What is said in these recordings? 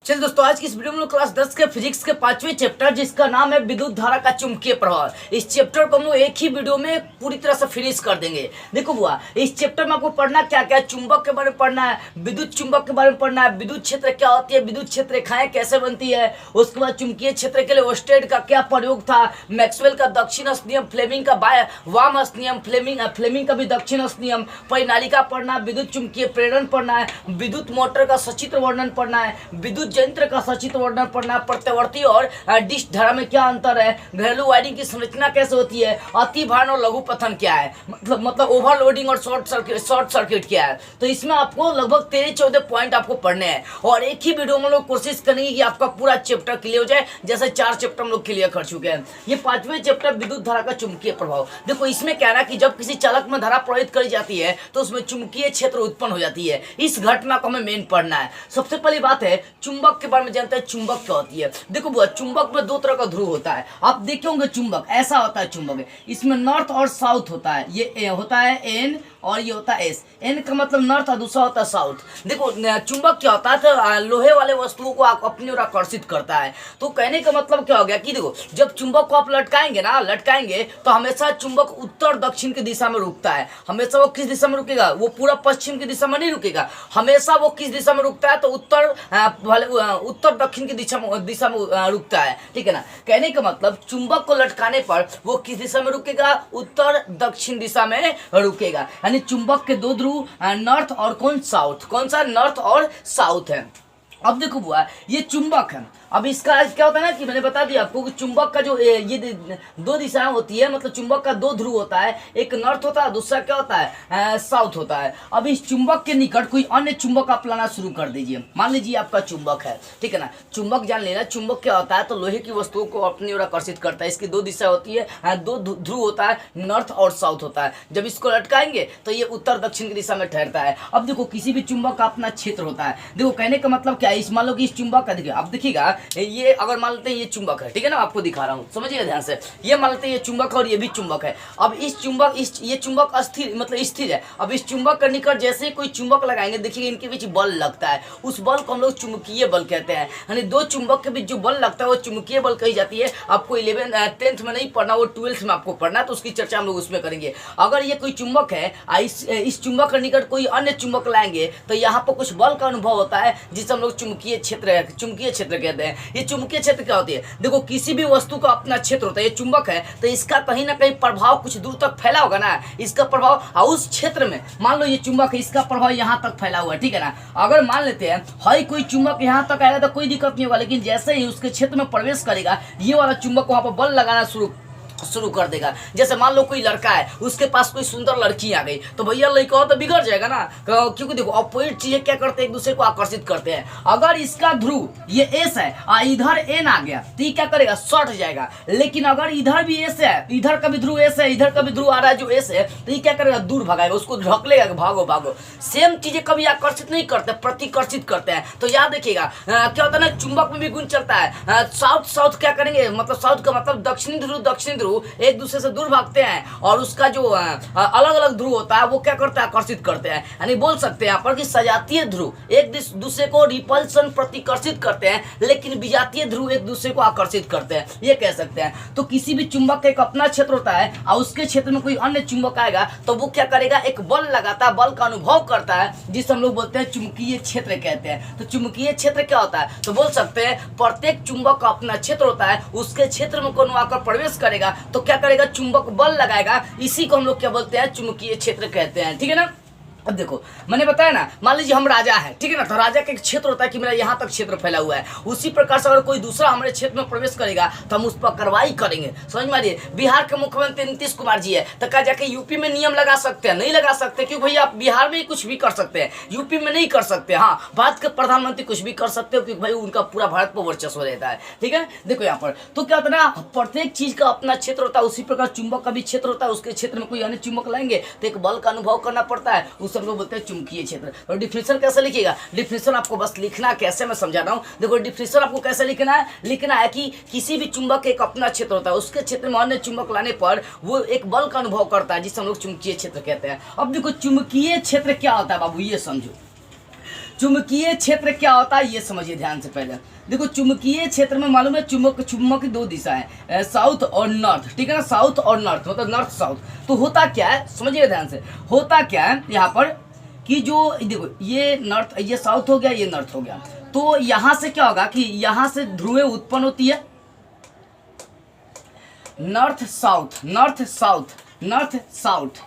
चलिए दोस्तों, आज की इस वीडियो में लोग क्लास 10 के फिजिक्स के 5वें चैप्टर जिसका नाम है विद्युत धारा का चुंबकीय प्रभाव, इस चैप्टर को हम लोग एक ही वीडियो में पूरी तरह से फिनिश कर देंगे। देखो बुआ, इस चैप्टर में आपको पढ़ना क्या क्या है, चुंबक के बारे में पढ़ना है, विद्युत चुंबक के बारे में पढ़ना है, विद्युत क्षेत्र क्या होती है, विद्युत क्षेत्र रेखाएं कैसे बनती है, उसके बाद चुंबकीय क्षेत्र के लिए ओस्टेड का क्या प्रयोग था, मैक्सवेल का दक्षिण अस्त नियम, फ्लेमिंग का वाम अस्त नियम, फ्लेमिंग का भी दक्षिण अस्त नियम, परिनालिका पढ़ना, विद्युत चुंबकीय प्रेरण पढ़ना है, विद्युत मोटर का सचित्र वर्णन पढ़ना है, विद्युत यंत्र का सचित्र वर्णन पढ़ना, प्रत्यावर्ती और डिश धारा में क्या अंतर है, घरेलू वायरिंग की संरचना कैसे होती है, अति भारण और लघु पतन क्या है, मतलब ओवरलोडिंग और शॉर्ट सर्किट क्या है। तो इसमें आपको लगभग 13-14 पॉइंट आपको पढ़ने हैं और एक ही वीडियो में लोग कोशिश करेंगे कि आपका पूरा चैप्टर क्लियर हो जाए, जैसे 4 चैप्टर हम लोग क्लियर कर चुके हैं। ये 5वें चैप्टर विद्युत धारा का चुंबकीय प्रभाव। देखो इसमें क्या है कि जब किसी चालक में धारा प्रवाहित करी जाती है तो उसमें चुंबकीय क्षेत्र उत्पन्न हो जाती है। इस घटना को हमें मेन पढ़ना है। सबसे पहली बात है चुंबक के बारे में जानते हैं, चुंबक क्या होती है। देखो बुआ, चुंबक में 2 तरह का ध्रुव होता है, आप देखे होंगे चुंबक ऐसा होता है। चुंबक इसमें नॉर्थ और साउथ होता है, ये होता है एन और ये होता है एस। एन का मतलब नॉर्थ और दूसरा होता है साउथ। देखो चुंबक क्या होता है, तो लोहे वाले वस्तुओं को अपनी ओर आकर्षित करता है। तो कहने का मतलब क्या हो गया कि देखो जब चुंबक को आप लटकाएंगे तो हमेशा चुंबक उत्तर दक्षिण की दिशा में रुकता है। हमेशा वो किस दिशा में रुकेगा, वो पूरा पश्चिम की दिशा में नहीं रुकेगा। हमेशा वो किस दिशा में रुकता है, तो उत्तर दक्षिण की दिशा में रुकता है। ठीक है ना। कहने का मतलब चुंबक को लटकाने पर वो किस दिशा में रुकेगा, उत्तर दक्षिण दिशा में रुकेगा। यानी चुंबक के 2 ध्रुव, नॉर्थ और कौन सा नॉर्थ और साउथ है। अब देखो बुआ, ये चुंबक है। अब इसका क्या होता है ना कि मैंने बता दिया आपको कि चुंबक का जो ये 2 दिशाएं होती है, मतलब चुंबक का 2 ध्रुव होता है, एक नॉर्थ होता है, दूसरा क्या होता है, साउथ होता है। अब इस चुंबक के निकट कोई अन्य चुंबक आप लाना शुरू कर दीजिए। मान लीजिए आपका चुंबक है, ठीक है ना। चुंबक जान लेना, चुंबक क्या होता है, तो लोहे की वस्तुओं को अपनी ओर आकर्षित करता है। इसकी 2 दिशा होती है, 2 ध्रुव होता है, नॉर्थ और साउथ होता है। जब इसको लटकाएंगे तो ये उत्तर दक्षिण की दिशा में ठहरता है। अब देखो किसी भी चुंबक का अपना क्षेत्र होता है। देखो कहने का मतलब क्या है, मान लो कि इस चुंबक का देखिए, अब देखिएगा ये अगर मान लेते हैं ये चुंबक है, ठीक है ना, आपको दिखा रहा हूं, समझिए ध्यान से। ये मान लेते हैं ये चुंबक है और ये भी चुंबक है। अब ये चुंबक अस्थिर मतलब स्थिर है। अब इस चुंबक के निकट जैसे ही कोई चुंबक लगाएंगे, देखिए इनके बीच बल लगता है। उस बल को हम लोग चुंबकीय बल कहते हैं। यानी 2 चुंबक के बीच जो बल लगता है वो चुंबकीय बल कही जाती है। आपको 10th में नहीं पढ़ना, वो 12th में आपको पढ़ना, तो उसकी चर्चा हम लोग उसमें करेंगे। अगर ये कोई चुंबक है, इस चुंबक के निकट कोई अन्य चुंबक लाएंगे तो यहाँ पर कुछ बल का अनुभव होता है, जिसे हम लोग चुंबकीय क्षेत्र कहते हैं। ये चुंबकीय क्षेत्र क्या होती है, देखो किसी भी वस्तु का अपना क्षेत्र होता है। ये चुंबक है तो इसका कहीं ना कहीं प्रभाव कुछ दूर तक फैला होगा ना, इसका प्रभाव उस क्षेत्र में, मान लो ये चुंबक है, इसका प्रभाव यहाँ तक फैला हुआ है, ठीक है ना। अगर मान लेते हैं हाई कोई चुंबक यहाँ तक आएगा तो कोई दिक्कत नहीं होगा, लेकिन जैसे ही उसके क्षेत्र में प्रवेश करेगा, ये वाला चुंबक वहां पर बल लगाना शुरू कर देगा। जैसे मान लो कोई लड़का है, उसके पास कोई सुंदर लड़की आ गई, तो भैया लड़का तो बिगड़ जाएगा ना, क्योंकि देखो अपोजिट चीजें क्या करते हैं, एक दूसरे को आकर्षित करते हैं। अगर इसका ध्रुव ये एस है और इधर एन आ गया तो ये क्या करेगा, सट जाएगा। लेकिन अगर इधर भी एस है, इधर का भी ध्रुव एस है, इधर का भी ध्रुव आ रहा है जो एस है, तो ये क्या करेगा, दूर भगाएगा, उसको ढकलेगा, भागो। सेम चीजें कभी आकर्षित नहीं करते, प्रतिकर्षित करते हैं। तो याद रखिएगा क्या होता है ना, चुंबक में भी गुण चलता है। साउथ क्या करेंगे, मतलब साउथ का मतलब दक्षिणी ध्रुव एक दूसरे से दूर भागते हैं, और उसका जो अलग अलग ध्रुव होता है वो क्या करता है, आकर्षित करते हैं। यानी बोल सकते हैं यहाँ पर कि सजातीय ध्रुव एक दूसरे को रिपल्सन प्रतिकर्षित करते हैं, लेकिन विजातीय ध्रुव एक दूसरे को आकर्षित करते हैं, ये कह सकते हैं। तो किसी भी चुंबक का एक अपना क्षेत्र होता है और उसके क्षेत्र में कोई अन्य चुंबक आएगा तो वो क्या करेगा, एक बल लगाता है, बल का अनुभव करता है, जिसे हम लोग बोलते हैं चुंबकीय क्षेत्र कहते हैं। तो चुंबकीय क्षेत्र क्या होता है, तो बोल सकते हैं प्रत्येक चुंबक का अपना क्षेत्र होता है, उसके क्षेत्र में कौन आकर प्रवेश करेगा तो क्या करेगा, चुंबक बल लगाएगा। इसी को हम लोग क्या बोलते हैं, चुंबकीय क्षेत्र कहते हैं, ठीक है ना। अब देखो मैंने बताया ना, मान लीजिए हम राजा हैं, ठीक है ना, तो राजा का एक क्षेत्र होता है कि मेरा यहाँ तक क्षेत्र फैला हुआ है। उसी प्रकार से अगर कोई दूसरा हमारे क्षेत्र में प्रवेश करेगा तो हम उस पर कार्रवाई करेंगे। समझ में आ रही है। बिहार के मुख्यमंत्री नीतीश कुमार जी है, तो क्या जाके यूपी में नियम लगा सकते हैं, नहीं लगा सकते, क्योंकि भैया आप बिहार में ही कुछ भी कर सकते हैं, यूपी में नहीं कर सकते। हाँ, भारत के प्रधानमंत्री कुछ भी कर सकते हो, क्योंकि भाई उनका पूरा भारत पर वर्चस्व रहता है, ठीक है। देखो यहाँ पर तो क्या होता है ना, प्रत्येक चीज का अपना क्षेत्र होता है, उसी प्रकार चुंबक का भी क्षेत्र होता है। उसके क्षेत्र में कोई अन्य चुंबक लाएंगे तो एक बल का अनुभव करना पड़ता है, उस हम लोग बोलते हैं चुंबकीय क्षेत्र। और डिफिनेशन कैसे लिखिएगा, डिफिनेशन आपको बस लिखना कैसे मैं समझा रहा हूं। देखो डिफिनेशन आपको कैसे लिखना है कि किसी भी चुंबक का एक अपना क्षेत्र होता है, उसके क्षेत्र में अन्य चुंबक लाने पर वो एक बल का अनुभव करता है, जिसे हम लोग चुंबकीय क्षेत्र कहते हैं। अब देखो चुंबकीय क्षेत्र क्या होता है बाबू, ये समझो। चुंबकीय क्षेत्र क्या होता है ये समझिए ध्यान से। पहले देखो चुंबकीय क्षेत्र में मालूम है चुंबक की दो दिशा है, साउथ और नॉर्थ, ठीक है ना, साउथ और नॉर्थ मतलब नॉर्थ साउथ। तो होता क्या है समझिए ध्यान से, होता क्या है यहाँ पर कि जो देखो ये नॉर्थ, ये साउथ हो गया, ये नॉर्थ हो गया, तो यहाँ से क्या होगा कि यहाँ से ध्रुवें उत्पन्न होती है, north south north south north south.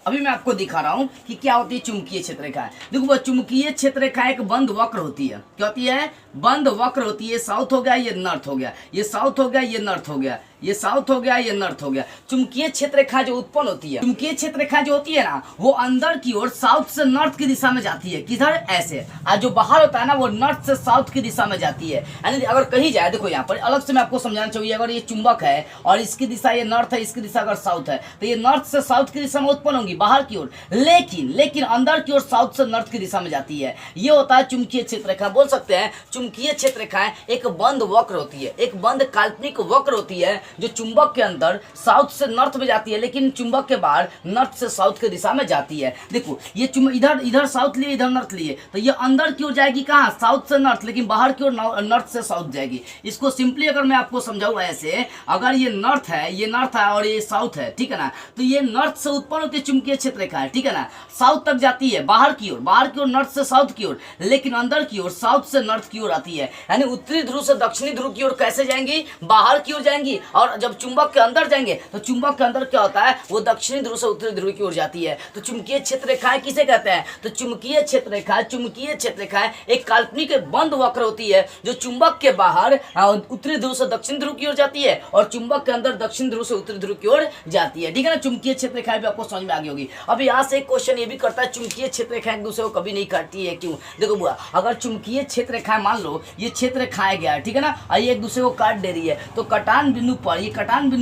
अभी मैं आपको दिखा रहा हूं कि क्या होती है चुंबकीय क्षेत्र रेखाएं। देखो वो चुंबकीय क्षेत्र रेखा एक बंद वक्र होती है, क्या होती है, बंद वक्र होती है। साउथ हो गया, ये नॉर्थ हो गया, ये साउथ हो गया, ये नॉर्थ हो गया, ये साउथ हो गया, ये नॉर्थ हो गया। चुंबकीय क्षेत्र रेखा जो उत्पन्न होती है, चुंबकीय क्षेत्र रेखा जो होती है ना, वो अंदर की ओर साउथ से नॉर्थ की दिशा में जाती है। किधर, ऐसे। और जो बाहर होता है ना, वो नॉर्थ से साउथ की दिशा में जाती है। यानी अगर कही जाए, देखो यहाँ पर अलग से मैं आपको समझाना चाहिए, अगर ये चुंबक है और इसकी दिशा ये नॉर्थ है, इसकी दिशा अगर साउथ है, तो ये नॉर्थ से साउथ की दिशा में उत्पन्न होंगी बाहर की ओर, लेकिन अंदर की ओर साउथ से नॉर्थ की दिशा में जाती है। ये होता है चुंबकीय क्षेत्र रेखा। बोल सकते हैं चुंबकीय क्षेत्र रेखाएं एक बंद वक्र होती है, एक बंद काल्पनिक वक्र होती है, जो चुंबक के अंदर साउथ से नॉर्थ में जाती है, लेकिन चुंबक के बाहर नॉर्थ से साउथ की दिशा में जाती है। देखो ये इधर इधर साउथ लिए, इधर नॉर्थ लिए, तो ये अंदर की ओर जाएगी कहाँ, साउथ से नॉर्थ, लेकिन बाहर की ओर नॉर्थ से साउथ जाएगी। इसको सिंपली अगर मैं आपको समझाऊं ऐसे, अगर ये नॉर्थ है, ये नॉर्थ है और ये साउथ है, ठीक है ना, तो ये नॉर्थ से उत्पन्न होती है चुंबकीय क्षेत्र रेखा है, ठीक है ना, साउथ तक जाती है, बाहर की ओर नॉर्थ से साउथ की ओर, लेकिन अंदर की ओर साउथ से नॉर्थ की ओर आती है। यानी उत्तरी ध्रुव से दक्षिणी ध्रुव की ओर कैसे जाएंगी, बाहर की ओर जाएंगी। और जब चुंबक के अंदर जाएंगे तो चुंबक के अंदर क्या होता है, वो दक्षिणी ध्रुव से उत्तरी ध्रुव की ओर जाती है। तो चुंबकीय क्षेत्र रेखाएं किसे कहते हैं, तो चुंबकीय क्षेत्र रेखाएं एक काल्पनिक बंद वक्र होती है, जो चुंबक के बाहर उत्तरी ध्रुव से दक्षिण ध्रुव की ओर जाती है और चुंबक के अंदर दक्षिण ध्रुव से उत्तरी ध्रुव की ओर जाती है, ठीक है ना। चुंबकीय क्षेत्र रेखाएं भी आपको समझ में आ गई होगी। अब यहाँ से एक क्वेश्चन ये भी करता है, चुंबकीय क्षेत्र रेखाएं एक दूसरे को कभी नहीं काटती है, क्यों। देखो बुआ, अगर चुंबकीय क्षेत्र रेखाएं मान लो ये क्षेत्र रेखाएं गया है, ठीक है ना, और ये एक दूसरे को काट दे रही है, तो कटान बिंदु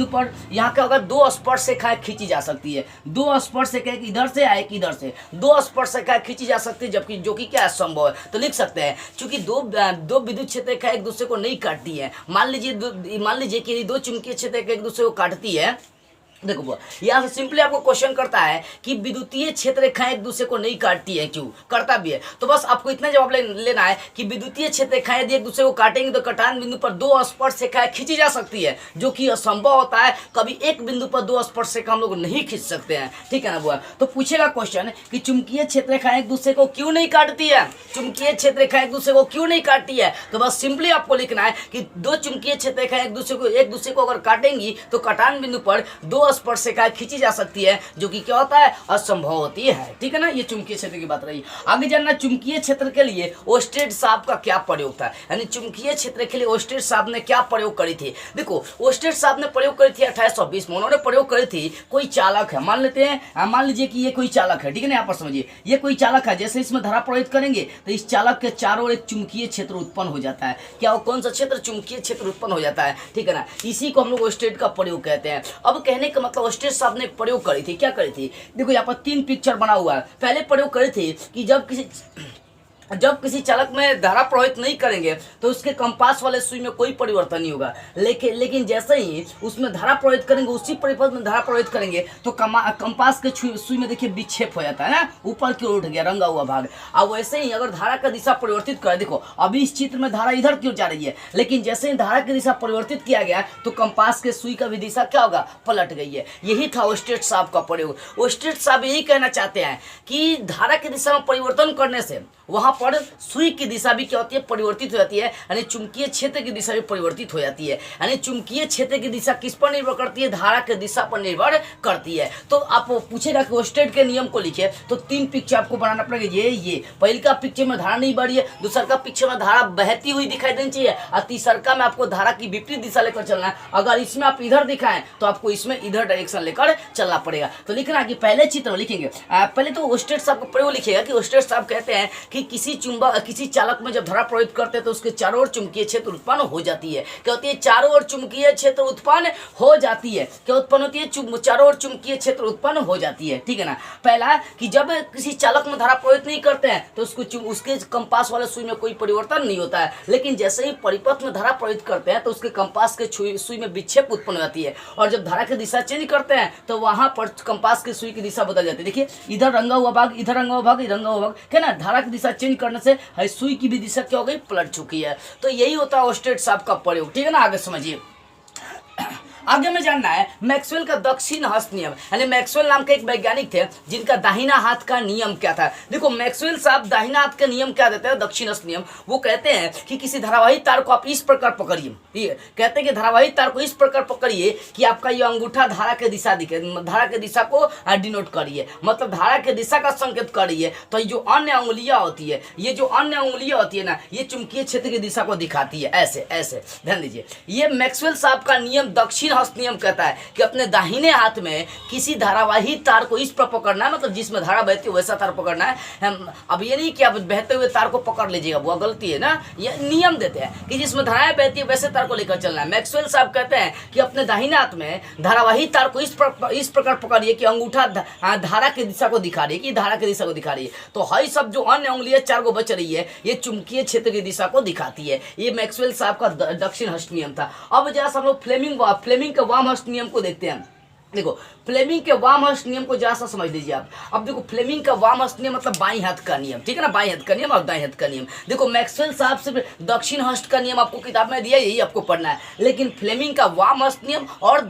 पर यहाँ के अगर दो स्पर्श रेखाएं खींची जा सकती है, दो स्पर्श रेखा, एक इधर से एक इधर से, दो स्पर्श रेखाएं खींची जा सकती है, जबकि जो कि क्या संभव है। तो लिख सकते हैं क्योंकि दो विद्युत क्षेत्र रेखाएं एक दूसरे को नहीं काटती है। मान लीजिए कि दो चुंबकीय क्षेत्र रेखाएं एक दूसरे को काटती है। देखो यहाँ से सिंपली आपको क्वेश्चन करता है कि विद्युतीय क्षेत्र रेखाएं एक दूसरे को नहीं काटती है, क्यों, करता भी है। तो बस आपको इतना जवाब लेना है कि विद्युतीय क्षेत्र रेखाएं यदि एक दूसरे को काटेंगे तो कटान बिंदु पर दो स्पर्श रेखाएं खींची जा सकती है, जो कि असंभव होता है। कभी एक बिंदु पर दो स्पर्श रेखा हम लोग नहीं खींच सकते हैं, ठीक है ना बुआ। तो पूछेगा क्वेश्चन कि चुंबकीय क्षेत्र रेखाएं एक दूसरे को क्यों नहीं काटती है, चुंबकीय क्षेत्र रेखाएं एक दूसरे को क्यों नहीं काटती है। तो बस सिंपली आपको लिखना है कि दो चुंबकीय क्षेत्र रेखाएं एक दूसरे को अगर काटेंगी तो कटान बिंदु पर दो स्पर्श रेखाएं खींची जा सकती है, जो कि क्या होता है, असंभव होती है, ठीक है ना। ये चुंबकीय क्षेत्र की बात रही। आगे जानना चुंबकीय क्षेत्र के लिए ओस्टेड साहब का क्या प्रयोग था, यानी चुंबकीय क्षेत्र के लिए ओस्टेड साहब ने क्या प्रयोग करी थी। देखो ओस्टेड साहब ने प्रयोग करी थी 1820 में। उन्होंने प्रयोग करी थी, कोई चालक है, मान लीजिए कि ये कोई चालक है, ठीक है ना। यहाँ पर समझिए ये कोई चालक है, जैसे इसमें धारा प्रयोगित करेंगे तो इस चालक के चारों ओर एक चुंबकीय क्षेत्र उत्पन्न हो जाता है। क्या वो कौन सा क्षेत्र, चुंबकीय क्षेत्र उत्पन्न हो जाता है, ठीक है ना। इसी को हम लोग ओस्टेड का प्रयोग कहते हैं। अब कहने का मतलब ओस्टेड साहब ने प्रयोग करी थी, क्या करी थी, देखो यहाँ पर 3 पिक्चर बना हुआ है। पहले प्रयोग करी थी कि जब किसी चालक में धारा प्रवाहित नहीं करेंगे तो उसके कंपास वाले सुई में कोई परिवर्तन नहीं होगा, लेकिन जैसे ही उसमें धारा प्रवाहित करेंगे, उसी परिपथ में धारा प्रवाहित करेंगे तो कंपास के सुई में देखिए विक्षेप हो जाता है ना, ऊपर की ओर उठ गया रंगा हुआ भाग। अब वैसे ही अगर धारा का दिशा परिवर्तित करें, देखो अभी इस चित्र में धारा इधर की ओर जा रही है, लेकिन जैसे ही धारा की दिशा परिवर्तित किया गया तो कंपास के सुई का भी दिशा क्या होगा, पलट गई है। यही था ओस्टेड साहब का प्रयोग। ओस्टेड साहब यही कहना चाहते हैं कि धारा की दिशा में परिवर्तन करने से वहां पर सुई की दिशा भी क्या होती है, परिवर्तित हो जाती है, यानी चुंबकीय क्षेत्र की दिशा भी परिवर्तित हो जाती है। यानी चुंबकीय क्षेत्र की दिशा किस पर निर्भर करती है, धारा की दिशा पर निर्भर करती है। तो आप पूछेगा कि ओस्टेड के नियम को लिखिए, तो 3 पिक्चर आपको बनाना पड़ेगा। ये पहले का पिक्चर में धारा नहीं बढ़ी है, दूसरा का पिक्चर में धारा बहती हुई दिखाई देनी चाहिए, और तीसरा में आपको धारा की विपरीत दिशा लेकर चलना है। अगर इसमें आप इधर दिखाएं तो आपको इसमें इधर डायरेक्शन लेकर चलना पड़ेगा। तो लिखना कि पहले चित्र में लिखेंगे, पहले तो ओस्टेड साहब का प्रयोग लिखिएगा कि ओस्टेड साहब कहते हैं कि किसी चालक में जब धारा प्रयोगित करते हैं तो उसके चारों ओर चुंबकीय क्षेत्र उत्पन्न हो जाती है। क्या होती है, चारों ओर चुंबकीय क्षेत्र उत्पन्न हो जाती है। क्या उत्पन्न होती है, चारों ओर चुंबकीय क्षेत्र उत्पन्न हो जाती है, ठीक है ना। पहला कि जब किसी चालक में धारा प्रयोगित नहीं करते हैं तो उसके कंपास वाले सुई में कोई परिवर्तन नहीं होता है, लेकिन जैसे ही परिपथ में धारा प्रयोगित करते हैं तो उसके कंपास के सुई में विक्षेप उत्पन्न हो जाती है, और जब धारा की दिशा चेंज करते हैं तो वहां पर कंपास की सुई की दिशा बदल जाती है। देखिए इधर रंगा हुआ भाग, इधर रंगा हुआ भाग, इधर रंगा हुआ भाग, क्या ना, धारा की दिशा चेंज फ्लेमिंग करने से सुई की भी दिशा क्या हो गई, पलट चुकी है। तो यही होता है ओस्टेट साहब का प्रयोग, ठीक है ना। आगे समझिए, आगे में जानना है मैक्सवेल का दक्षिण हस्त नियम, यानी मैक्सवेल नाम के एक वैज्ञानिक थे जिनका दाहिना हाथ का नियम क्या था। देखो मैक्सवेल साहब दाहिना हाथ का नियम क्या देते हैं, दक्षिण हस्त नियम। वो कहते हैं कि किसी धारावाहिक तार को आप इस प्रकार पकड़िए, ठीक है, कहते हैं कि धारावाहिक तार को इस प्रकार पकड़िए कि आपका ये अंगूठा धारा के दिशा दिखे, धारा के दिशा को डिनोट करिए, मतलब धारा के दिशा का संकेत करिए। तो ये जो अन्य उंगलियां होती है, ये जो अन्य उंगलियां होती है ना, ये चुंबकीय क्षेत्र की दिशा को दिखाती है, ऐसे ऐसे ध्यान दीजिए। ये मैक्सवेल साहब का नियम दक्षिण हस्त नियम कहता है कि अपने दाहिने हाथ में किसी धारावाही तार को इस पर पकड़ना है, मतलब जिसमें धारा बहती है वैसा तार पकड़ना है। अब ये नहीं कि आप बहते हुए तार को पकड़ लीजिएगा, वो गलती है ना। ये नियम देते हैं कि जिसमें धाराएं बहती है वैसे तार को लेकर चलना है। मैक्सवेल साहब कहते हैं कि अपने दाहिने हाथ में धारावाही तार को इस प्रकार पकड़िए कि अंगूठा धारा की दिशा को दिखा रही है, कि धारा की दिशा को दिखा रही है। तो हई सब जो अन्य उंगलियां चार को बच रही है, ये चुंबकीय क्षेत्र की दिशा को दिखाती है। ये मैक्सवेल साहब का दक्षिण हस्त नियम था। अब जैसा हम लोग फ्लेमिंग का वाम हस्त नियम को देखते हैं। देखो फ्लेमिंग के वाम हस्त नियम को जरा सा समझ लीजिए आप। अब देखो फ्लेमिंग का वाम हस्त नियम मतलब बाईं हाथ का नियम, ठीक है ना, बाईं हाथ का नियम और दाईं हाथ का नियम। देखो मैक्सवेल साहब से दक्षिण हस्त का नियम आपको किताब में दिया, यही आपको पढ़ना है, लेकिन फ्लेमिंग का वाम हस्त नियम और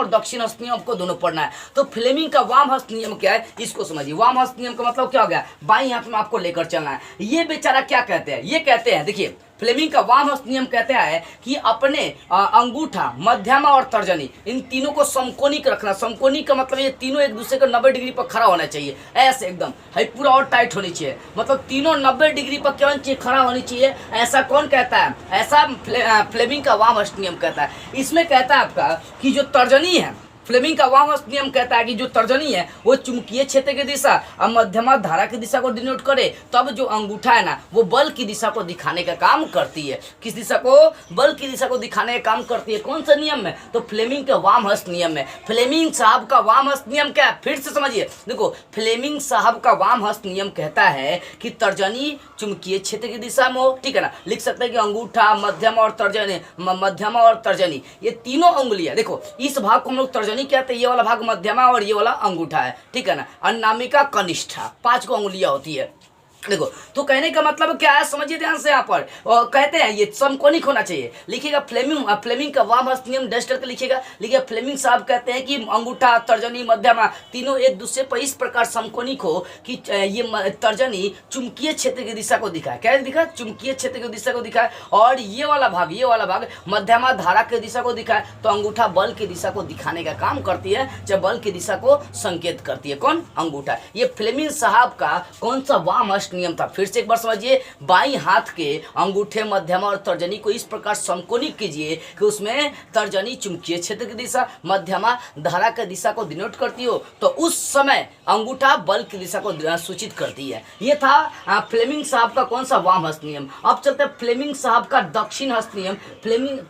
दक्षिण हस्त नियम आपको दोनों पढ़ना है। तो फ्लेमिंग का वाम हस्त नियम क्या है, इसको समझिए। वाम हस्त नियम का मतलब क्या हो गया, बाईं हाथ में आपको लेकर चलना है। ये बेचारा क्या कहते हैं, ये कहते हैं, देखिए फ्लेमिंग का वाम हस्त नियम कहते हैं कि अपने अंगूठा, मध्यमा और तर्जनी, इन तीनों को समकोणिक रखना। समकोणिक का मतलब ये तीनों एक दूसरे को 90 डिग्री पर खड़ा होना चाहिए, ऐसे एकदम है, पूरा और टाइट होनी चाहिए, मतलब तीनों 90 डिग्री पर क्या होनी चाहिए, खड़ा होनी चाहिए। ऐसा कौन कहता है, ऐसा फ्लेमिंग का वाम हस्त नियम कहता है। इसमें कहता है आपका कि जो तर्जनी है, फ्लेमिंग का वाम हस्त नियम कहता है कि जो तर्जनी है वो चुंबकीय क्षेत्र की दिशा और मध्यमा धारा की दिशा को डिनोट करे, तब जो अंगूठा है ना वो बल की दिशा को दिखाने का काम करती है। किस दिशा को, बल की दिशा को दिखाने का काम करती है। कौन सा नियम में, तो फ्लेमिंग के वाम हस्त नियम में। फ्लेमिंग साहब का वाम हस्त नियम क्या है, फिर से समझिए। देखो फ्लेमिंग साहब का वाम हस्त नियम कहता है कि तर्जनी चुंबकीय क्षेत्र की दिशा में हो, ठीक है ना, लिख सकते हैं कि अंगूठा, मध्यमा और तर्जनी, ये तीनों उंगलियां, देखो इस भाग को हम लोग तर्जनी कहते हैं, ये वाला भाग मध्यमा और ये वाला अंगूठा है, ठीक है ना। अनामिका कनिष्ठा 5 को उंगलियां होती है। देखो तो कहने का मतलब क्या है, समझिए ध्यान से। यहाँ पर और कहते हैं ये समकोणिक होना चाहिए, लिखिएगा फ्लेमिंग का वाम हस्त नियम डैश करके लिखिएगा। लिखिए फ्लेमिंग साहब कहते हैं कि अंगूठा, तर्जनी, मध्यमा तीनों एक दूसरे पर इस प्रकार समकोणिक हो कि ये तर्जनी चुंबकीय क्षेत्र की दिशा को दिखाए। क्या दिखा, चुंबकीय क्षेत्र की दिशा को दिखाए, और ये वाला भाग मध्यमा धारा की दिशा को दिखाए। तो अंगूठा बल की दिशा को दिखाने का काम करती है, जब बल की दिशा को संकेत करती है। कौन, अंगूठा। ये फ्लेमिंग साहब का कौन सा वाम हस्त नियम था, फिर से एक बार समझिए। बाईं हाथ के अंगूठे, मध्यमा और तर्जनी को इस प्रकार समकोणिक कीजिए कि उसमें तर्जनी चुंबकीय क्षेत्र की दिशा, मध्यमा धारा की दिशा को डिनोट करती हो, तो उस समय अंगूठा बल की दिशा को सूचित करती है। ये था फ्लेमिंग साहब का कौन सा वाम हस्त नियम। अब चलते हैं फ्लेमिंग साहब का दक्षिण हस्त नियम।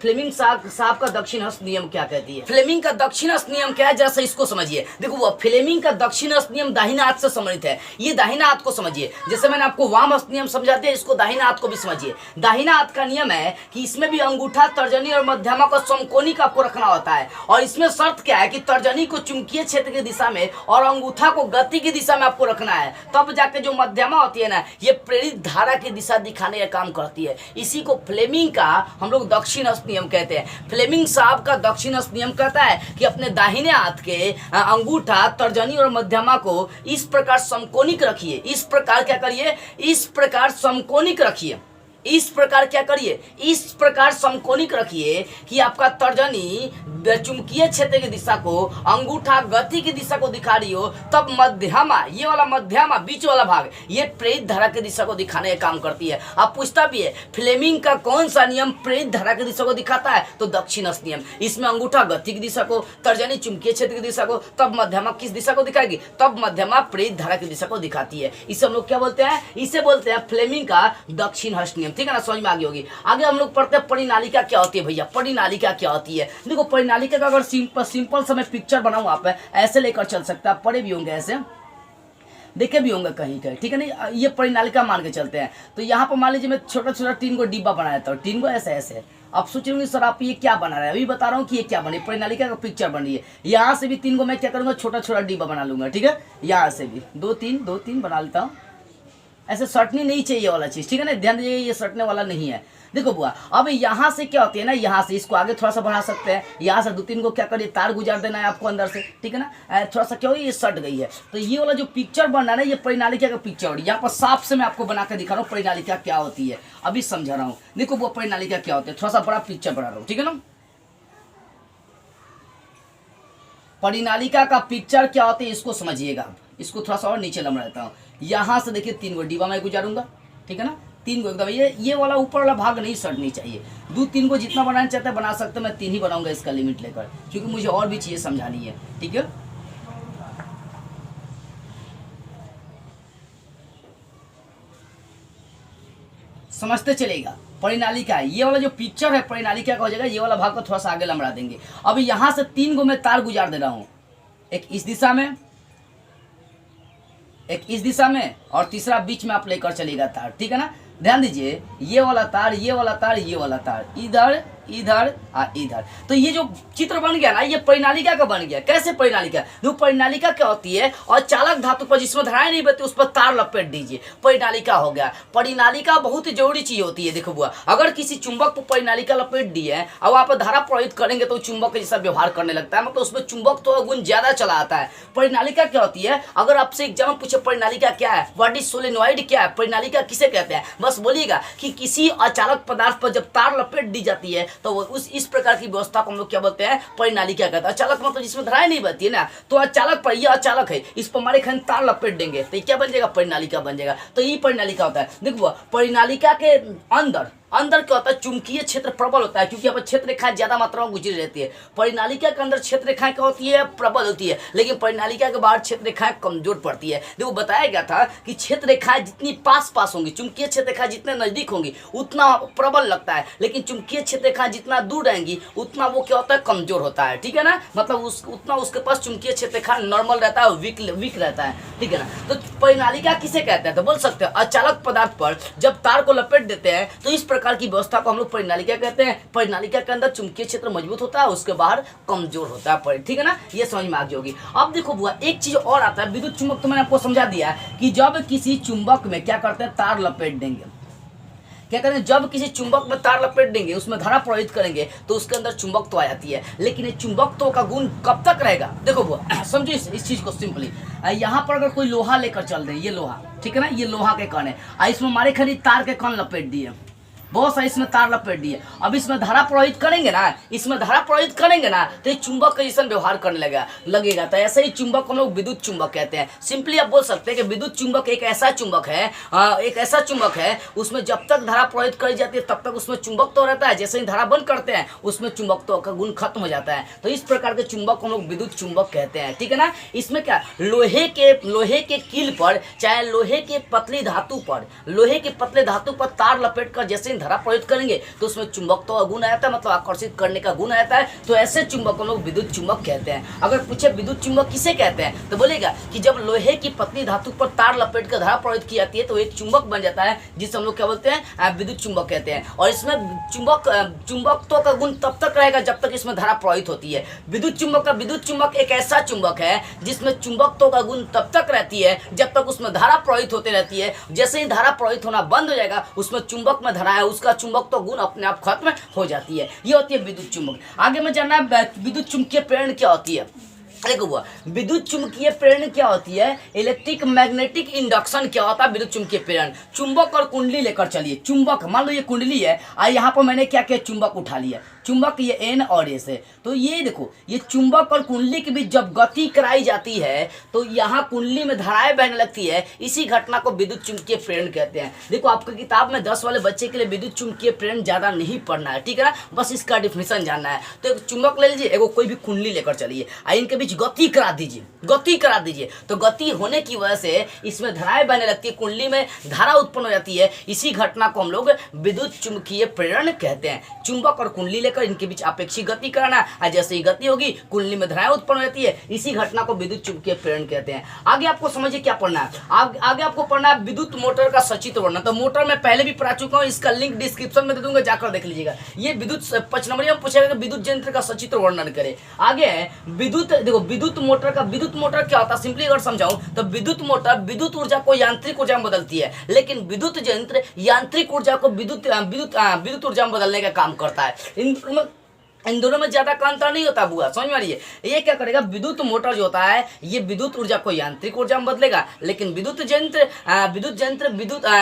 फ्लेमिंग साहब का दक्षिण हस्त नियम क्या कहती है, फ्लेमिंग का दक्षिण हस्त नियम क्या है, जैसा इसको समझिए। देखो वो फ्लेमिंग का दक्षिण हस्त नियम दाहिना हाथ से संबंधित है। ये दाहिना हाथ को समझिए, जैसे मैंने आपको वाम हस्त नियम समझाते हैं, इसको दाहिना हाथ को भी समझिए। दाहिना हाथ का नियम है कि इसमें भी अंगूठा, तर्जनी और मध्यमा को समकोणिक आपको रखना होता है, और इसमें शर्त क्या है कि तर्जनी को चुंबकीय क्षेत्र की दिशा में और अंगूठा को गति की दिशा में आपको रखना है, तब जाके जो मध्यमा होती है ना, ये प्रेरित धारा की दिशा दिखाने का काम करती है। इसी को फ्लेमिंग का हम लोग दक्षिण हस्त नियम कहते हैं। फ्लेमिंग साहब का दक्षिण हस्त नियम कहता है कि अपने दाहिने हाथ के अंगूठा, तर्जनी और मध्यमा को इस प्रकार समकोणिक रखिए। इस प्रकार क्या करिए, इस प्रकार समकोणिक रखिए। इस प्रकार क्या करिए, इस प्रकार समकोणिक रखिए कि आपका तर्जनी चुंबकीय क्षेत्र की दिशा को, अंगूठा गति की दिशा को दिखा रही हो, तब मध्यमा, ये वाला मध्यमा बीच वाला भाग, ये प्रेरित धारा की दिशा को दिखाने का काम करती है। आप पूछता भी है फ्लेमिंग का कौन सा नियम प्रेरित धारा की दिशा को दिखाता है, तो दक्षिण हस्त नियम। इसमें अंगूठा गति की दिशा को, तर्जनी चुंबकीय क्षेत्र की दिशा को, तब मध्यमा किस दिशा को दिखाएगी, तब मध्यमा प्रेरित धारा की दिशा को दिखाती है। इसे हम लोग क्या बोलते हैं, इसे बोलते हैं फ्लेमिंग का दक्षिण हस्त नियम। ठीक है ना, समझ में आ गई होगी। आगे हम लोग पढ़ते हैं परिनालिका क्या होती है। भैया परिनालिका क्या होती है, देखो परिनालिका का अगर सिंपल समय पिक्चर बनाऊं, आप ऐसे लेकर चल सकते हैं, आप पढ़े भी होंगे, ऐसे देखे भी होंगे कहीं कहीं, ठीक है नहीं। ये परिनालिका मान के चलते हैं। तो यहाँ पर मान लीजिए मैं छोटा छोटा 3 को डिब्बा बनाया था, 3 को ऐसे ऐसे। आप सोच रहे होंगे सर आप ये क्या बना रहे हैं, अभी बता रहा हूँ कि ये क्या बनी, परिनालिका का पिक्चर बन रही है। यहाँ से भी 3 को मैं क्या करूँगा, छोटा छोटा डिब्बा बना लूंगा, ठीक है। यहाँ से भी 2 3 बना लेता हूँ, ऐसे सटनी नहीं चाहिए वाला चीज़, ठीक है ना, ध्यान दीजिए ये सटने वाला नहीं है। देखो बुआ, अब यहाँ से क्या होती है ना, यहाँ से इसको आगे थोड़ा सा बढ़ा सकते हैं, यहाँ से 2-3 को क्या करिए तार गुजार देना है आपको अंदर से, ठीक है ना, थोड़ा सा क्या हो ये सट गई है। तो ये वाला जो पिक्चर बन रहा है ना, ये परिनालिका का पिक्चर हो रही है। यहाँ पर साफ से मैं आपको बना कर दिखा रहा हूँ परिनालिका क्या होती है, अभी समझा रहा हूँ। देखो वो परिनालिका क्या होती है, थोड़ा सा बड़ा पिक्चर बना रहा हूँ, ठीक है ना। परिनालिका का पिक्चर क्या होती है इसको समझिएगा आप, इसको थोड़ा सा और नीचे लंबा रहता हूँ। यहाँ से देखिए 3 को डिब्बा में गुजारूंगा, ठीक है ना, 3 को एकदम ये वाला ऊपर वाला भाग नहीं सटनी चाहिए। 2-3 को जितना बनाना चाहते हैं बना सकते हैं, मैं 3 ही बनाऊंगा इसका लिमिट लेकर, क्योंकि मुझे और भी चीज़ें समझानी है, ठीक है। समझते चलेगा परिनालिका, ये वाला जो पिक्चर है परिनालिका का हो जाएगा, ये वाला भाग को थोड़ा सा आगे लंबा देंगे। अब यहाँ से 3 को मैं तार गुजार दे रहा हूँ, एक इस दिशा में, एक इस दिशा में, और तीसरा बीच में आप लेकर चलेगा तार, ठीक है ना। ध्यान दीजिए ये वाला तार, ये वाला तार, ये वाला तार, इधर इधर इधर। तो ये जो चित्र बन गया ना, ये परिनालिका का बन गया। कैसे परिनालिका? जो परिनालिका क्या होती है, और चालक धातु पर जिसमें धाराएं नहीं बहती उस पर तार लपेट दीजिए, परिनालिका हो गया। परिनालिका बहुत ही जरूरी चीज होती है। देखो बुआ, अगर किसी चुंबक पर परिनालिका लपेट दी है और आप धारा प्रवाहित करेंगे तो चुंबक के जैसा व्यवहार करने लगता है, मतलब उसमें चुंबक तो गुण ज्यादा चला आता है। परिनालिका क्या होती है, अगर आपसे एग्जाम पूछे परिनालिका क्या है, व्हाट इज सोलेनॉइड क्या है, परिनालिका किसे कहते हैं, बस बोलिएगा कि किसी अचालक पदार्थ पर जब तार लपेट दी जाती है तो वो इस प्रकार की व्यवस्था को हम लोग क्या बोलते हैं, परिनालिका कहते हैं। अचालक मतलब जिसमें धाराएं नहीं बहती है ना, तो अचालक पर, यह अचालक है, इस पर हमारे खंड तार लपेट देंगे तो ये क्या बन जाएगा, परिनालिका बन जाएगा। तो ये परिनालिका होता है। देखो परिनालिका के अंदर क्या होता है, चुंबकीय क्षेत्र प्रबल होता है, क्योंकि यहाँ पर क्षेत्र रेखाएं ज्यादा मात्रा में गुजरी रहती है। परिनालिका के अंदर क्षेत्र रेखाएं क्या होती है, प्रबल होती है, लेकिन परिनालिका के बाहर क्षेत्र रेखाएं कमजोर पड़ती है। देखो बताया गया था कि क्षेत्र रेखाएं जितनी पास होंगी, चुंबकीय क्षेत्र रेखाएं जितने नजदीक होंगी उतना प्रबल लगता है, लेकिन चुंबकीय क्षेत्र रेखाएं जितना दूर रहेंगी उतना वो क्या होता है, कमजोर होता है, ठीक है ना। मतलब उतना उसके पास चुंबकीय क्षेत्र रेखा नॉर्मल रहता है, वीक रहता है, ठीक है ना। तो परिनालिका किसे कहते हैं, तो बोल सकते हैं अचालक पदार्थ पर जब तार को लपेट देते हैं तो इस प्रकार की व्यवस्था को हम लोग परिनालिका कहते हैं। परिनालिका के अंदर चुंबकीय क्षेत्र मजबूत होता है, उसके बाहर कमजोर होता है, ठीक है ना। ये समझ में आ गई होगी। अब देखो बुआ, एक चीज और आता है, विद्युत चुंबक तो मैंने आपको समझा दिया कि जब किसी चुंबक में क्या करते हैं, तार लपेट देंगे, क्या करेंगे, जब किसी चुंबक में तार लपेट देंगे, उसमें धारा प्रवाहित करेंगे तो उसके अंदर चुंबक तो आ जाती है, लेकिन ये चुंबक तो का गुण कब तक रहेगा। देखो बुआ समझो इस चीज को सिंपली, यहाँ पर अगर कोई लोहा लेकर चल रहे हैं, ये लोहा, ठीक है ना, ये लोहा के कण है, इसमें हमारे खरी तार के कण लपेट दिए, बहुत सारी इसमें तार लपेट दिए। अब इसमें धारा प्रवाहित करेंगे ना, तो ये चुंबक का जैसा व्यवहार करने लगेगा। तो ऐसे ही चुंबक को हम लोग विद्युत चुंबक कहते हैं। सिंपली आप बोल सकते हैं कि विद्युत चुंबक एक ऐसा चुंबक है, उसमें जब तक धारा प्रवाहित करी जाती है तब तक उसमें चुंबक तो रहता है, जैसे ही धारा बंद करते हैं उसमें चुंबक तो का गुण खत्म हो जाता है। तो इस प्रकार के चुंबक को हम लोग विद्युत चुंबक कहते हैं, ठीक है ना। इसमें क्या, लोहे के कील पर, चाहे लोहे के पतले धातु पर तार लपेट कर जैसे धारा प्रयुक्त करेंगे तो उसमें चुंबक तो गुण आता है, मतलब आकर्षित करने का गुण आता है। तो ऐसे चुंबक को लोग विद्युत चुंबक कहते हैं। अगर पूछे विद्युत चुंबक किसे कहते हैं, तो बोलेगा कि जब लोहे की पतली धातु पर तार लपेट कर धारा प्रयुक्त की जाती है तो एक चुंबक बन जाता है, जिसे हम लोग क्या बोलते हैं, विद्युत चुंबक कहते हैं। और इसमें चुंबकत्व का गुण तब तक रहेगा जब तक इसमें धारा प्रवाहित होती है। विद्युत चुंबक एक ऐसा चुंबक है जिसमें चुंबकत्व का गुण तब तक रहती है जब तक उसमें धारा प्रवाहित होती रहती है। जैसे ही धारा प्रवाहित होना बंद हो जाएगा, उसमें चुंबक में धारा है, उसका चुंबक तो गुण अपने आप खत्म हो जाती है। ये होती है विद्युत चुंबक। आगे में जानना है विद्युत चुंबकीय प्रेरण क्या होती है। देखो बुआ, विद्युत चुंबकीय प्रेरण क्या होती है, इलेक्ट्रिक मैग्नेटिक इंडक्शन क्या होता है, विद्युत चुंबकीय प्रेरण। चुंबक और कुंडली लेकर चलिए, चुंबक मान लो ये कुंडली है, यहाँ पर मैंने क्या किया, चुंबक उठा लिया, चुंबक ये एन और ए से, तो ये देखो ये चुंबक और कुंडली के बीच जब गति कराई जाती है तो यहाँ कुंडली में धाराएं बहने लगती है। इसी घटना को विद्युत चुंबकीय प्रेरण कहते हैं। देखो आपकी किताब में 10 वाले बच्चे के लिए विद्युत चुंबकीय प्रेरण ज्यादा नहीं पढ़ना है, ठीक है ना, बस इसका डिफिनेशन जानना है। तो एक चुंबक ले लीजिए, एगो कोई भी कुंडली लेकर चलिए, इनके बीच गति करा दीजिए, तो गति होने की वजह से इसमें धाराएं बहने लगती है, कुंडली में धारा उत्पन्न हो जाती है। इसी घटना को हम लोग विद्युत चुंबकीय प्रेरण कहते हैं। चुंबक और कुंडली लेकर देखकर इनके बीच अपेक्षिक गति कराना, और जैसे ही गति होगी कुंडली में धाराएं उत्पन्न हो जाती है। इसी घटना को विद्युत चुंबकीय प्रेरण कहते हैं। आगे आपको समझिए क्या पढ़ना है, आगे आपको पढ़ना है विद्युत मोटर का सचित्र वर्णन। तो मोटर मैं पहले भी पढ़ा चुका हूँ, इसका लिंक डिस्क्रिप्शन में दे दूंगा, जाकर देख लीजिएगा। ये विद्युत 5 नंबर में पूछेगा कि विद्युत यंत्र का सचित्र वर्णन करे। आगे है विद्युत, देखो विद्युत मोटर क्या होता है, सिंपली अगर समझाऊं तो विद्युत मोटर विद्युत ऊर्जा को यांत्रिक ऊर्जा में बदलती है, लेकिन विद्युत यंत्र यांत्रिक ऊर्जा को विद्युत ऊर्जा में बदलने का काम करता है। इन दोनों में ज्यादा का अंतर नहीं होता बुआ, समझ में आ रही है। ये क्या करेगा, विद्युत मोटर जो होता है ये विद्युत ऊर्जा को यांत्रिक ऊर्जा में बदलेगा, लेकिन विद्युत यंत्र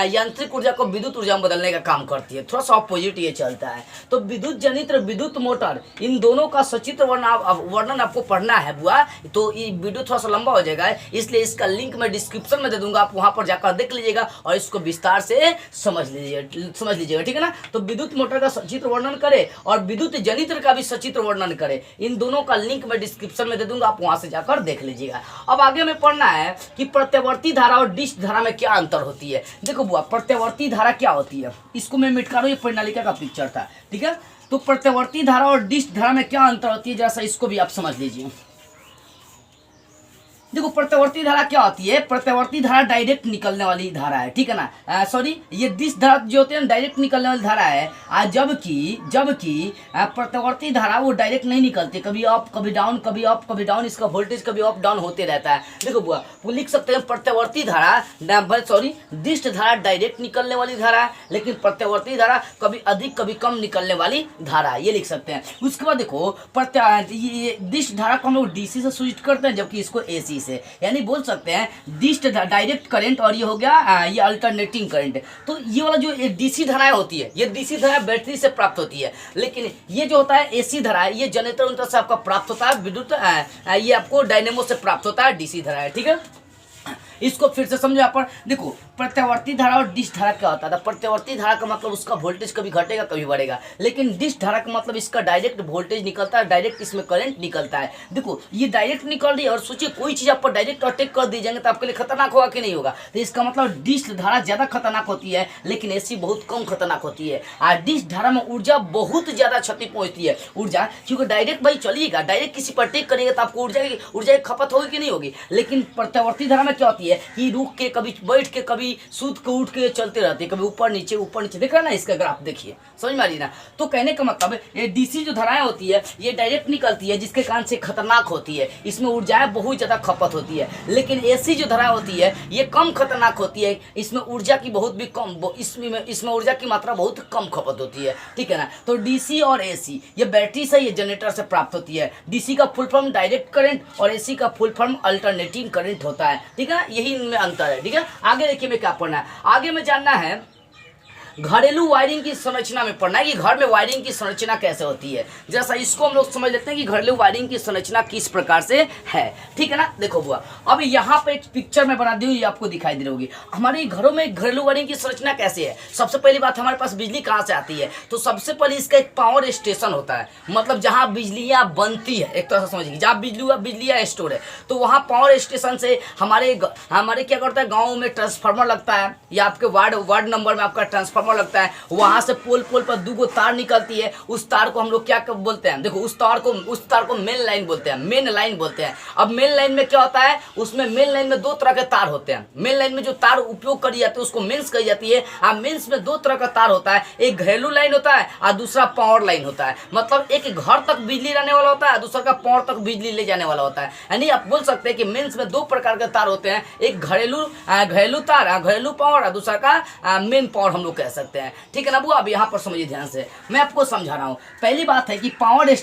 यांत्रिक ऊर्जा को विद्युत ऊर्जा में बदलने का काम करती है। थोड़ा सा ऑपोजिट ये चलता है। तो विद्युत जनित्र विद्युत मोटर इन दोनों का सचित्र वर्णन आपको पढ़ना है बुआ। तो ये वीडियो थोड़ा सा लंबा हो जाएगा, इसलिए इसका लिंक मैं डिस्क्रिप्शन में दे दूंगा, आप वहां पर जाकर देख लीजिएगा और इसको विस्तार से समझ लीजिएगा, ठीक है ना। तो विद्युत मोटर का सचित्र वर्णन करे और विद्युत जनित्र का भी सचित्र वर्णन करे, इन दोनों का लिंक मैं डिस्क्रिप्शन में दे दूंगा, आप वहां से जाकर देख लीजिएगा। अब आगे में पढ़ना है कि प्रत्यावर्ती धारा और डिश धारा में क्या अंतर होती है। देखो बुआ, प्रत्यावर्ती धारा क्या होती है, इसको मैं मिटा रहा हूं, ये परिणालिका का पिक्चर था, ठीक है। तो प्रत्यावर्ती धारा और डिश धारा में क्या अंतर होती है, जैसा इसको भी आप समझ लीजिए। देखो प्रत्यावर्ती धारा क्या होती है, प्रत्यावर्ती धारा डायरेक्ट निकलने वाली धारा है, ठीक है ना। सॉरी, ये डिश धारा जो होती है डायरेक्ट निकलने वाली धारा है। जबकि प्रत्यावर्ती धारा वो डायरेक्ट नहीं निकलती, कभी अप कभी डाउन, कभी अप कभी डाउन, इसका वोल्टेज कभी अप डाउन होते रहता है। देखो बुआ, वो लिख सकते हैं प्रत्यावर्ती धारा डिश धारा डायरेक्ट निकलने वाली धारा है, लेकिन प्रत्यावर्ती धारा कभी अधिक कभी कम निकलने वाली धारा है, ये लिख सकते हैं। उसके बाद देखो डिश धारा को हम लोग डीसी से सूचित करते हैं, जबकि इसको एसी से, यानी बोल सकते हैं डिश डायरेक्ट करंट और ये हो गया ये अल्टरनेटिंग करंट। तो ये वाला जो डीसी धाराएं होती है, ये डीसी धारा बैटरी से प्राप्त होती है, लेकिन ये जो होता है एसी धारा है, ये जनरेटर से आपका प्राप्त होता है, विद्युत ये आपको डायनेमो से प्राप्त होता है, डीसी धारा है, ठीक है। इसको फिर से समझो। यहाँ पर देखो प्रत्यावर्ती धारा और डिश धारा क्या होता है। प्रत्यावर्ती धारा का मतलब उसका वोल्टेज कभी घटेगा कभी बढ़ेगा, लेकिन डिश धारा का मतलब इसका डायरेक्ट वोल्टेज निकलता है, डायरेक्ट इसमें करंट निकलता है। देखो ये डायरेक्ट निकल रही है, और सोचिए कोई चीज आप पर डायरेक्ट अटैक कर दी जाएंगे तो आपके लिए खतरनाक होगा कि नहीं होगा। तो इसका मतलब डिश धारा ज्यादा खतरनाक होती है, लेकिन एसी बहुत कम खतरनाक होती है। और डिश धारा में ऊर्जा बहुत ज्यादा क्षति पहुंचती है, ऊर्जा, क्योंकि डायरेक्ट भाई चलिएगा, डायरेक्ट किसी पर अटैक करेगा तो आपको ऊर्जा की खपत होगी कि नहीं होगी। लेकिन प्रत्यावर्ती धारा में क्या होती है कि रुक के, कभी बैठ के, कभी सूत के उठ के चलते रहते हैं, कभी ऊपर नीचे देख रहा ना, इसका ग्राफ देखिए, समझ में आ रही ना। तो कहने का मतलब ये डीसी जो धाराएं होती है ये डायरेक्ट निकलती है, जिसके कारण से खतरनाक होती है, इसमें ऊर्जाएं बहुत ज्यादा खपत होती है। लेकिन एसी जो धारा होती है ये कम खतरनाक होती है, इसमें ऊर्जा की बहुत भी कम, इसमें ऊर्जा की मात्रा बहुत कम खपत होती है, ठीक है ना। तो डीसी और एसी ये बैटरी से, ये जनरेटर से प्राप्त होती है। डीसी का फुल फॉर्म डायरेक्ट करंट और एसी का फुल फॉर्म अल्टरनेटिंग करंट होता है, ठीक है। यही इनमें अंतर है, ठीक है। आगे देखिए में क्या पढ़ना है, आगे में जानना है घरेलू वायरिंग की संरचना में पढ़ना है कि घर में वायरिंग की संरचना कैसे होती है। जैसा इसको हम लोग समझ लेते हैं कि घरेलू वायरिंग की संरचना किस प्रकार से है, ठीक है ना। देखो बुआ, अब यहाँ पे एक पिक्चर में बना दी हुई, ये आपको दिखाई दे रही होगी। हमारे घरों में घरेलू वायरिंग की संरचना कैसे है। सबसे पहली बात, हमारे पास बिजली कहाँ से आती है, तो सबसे पहले इसका एक पावर स्टेशन होता है, मतलब जहाँ बिजलियाँ बनती है, एक तरह से समझिए जहाँ बिजलियाँ स्टोर है, तो वहाँ पावर स्टेशन से हमारे क्या करता है, गाँव में ट्रांसफार्मर लगता है, या आपके वार्ड नंबर में आपका ट्रांसफार्मर लगता है, वहां से पोल पर 2 तार निकलती है। उस तार को हम लोग क्या बोलते हैं, देखो उस तार को मेन लाइन बोलते हैं, अब मेन लाइन में क्या होता है, उसमें मेन लाइन में 2 तरह के तार होते हैं। मेन लाइन में जो तार उपयोग करी जाती है उसको मेंस कही जाती है। अब मेंस में 2 तरह का तार होता है, एक घरेलू लाइन होता है और दूसरा पावर लाइन होता है। मतलब एक घर तक बिजली लाने वाला होता है, दूसरा का पावर तक बिजली ले जाने वाला होता है। यानी आप बोल सकते हैं कि मेंस में 2 प्रकार के तार होते हैं, एक घरेलू तार, घरेलू पावर, और दूसरा का मेन पावर हम लोग कह सकते हैं, ठीक है ना। वो अब यहाँ पर समझिए ध्यान से, मैं आपको समझा रहा हूँ। पहली बात है कि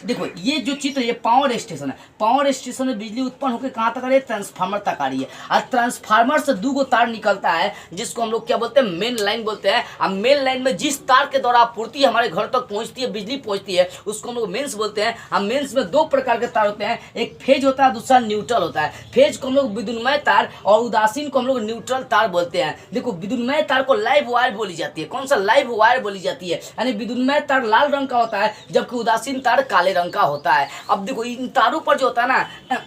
देखो ये जो चित्र, ये पावर स्टेशन है। पावर स्टेशन में बिजली उत्पन्न होकर कहाँ तक आ रही है, ट्रांसफार्मर तक आ रही है, और ट्रांसफार्मर से 2 तार निकलता है, जिसको हम लोग क्या बोलते हैं, मेन लाइन बोलते हैं। अब मेन लाइन में जिस तार के द्वारा आपूर्ति हमारे घर तक पहुंचती है, बिजली पहुंचती है, उसको हम लोग मेंस बोलते हैं। अब मेंस में 2 प्रकार के तार होते हैं, एक फेज होता है, दूसरा न्यूट्रल होता है। फेज को हम लोग विद्युन्मय तार और उदासीन को हम लोग न्यूट्रल तार बोलते हैं। देखो विद्युन्मय तार को लाइव वायर बोली जाती है। कौन सा, लाइव वायर बोली जाती है, यानी विद्युन्मय तार लाल रंग का होता है, जबकि उदासीन तार काले रंग का होता है। अब देखो इन तारों पर जो होता है ना,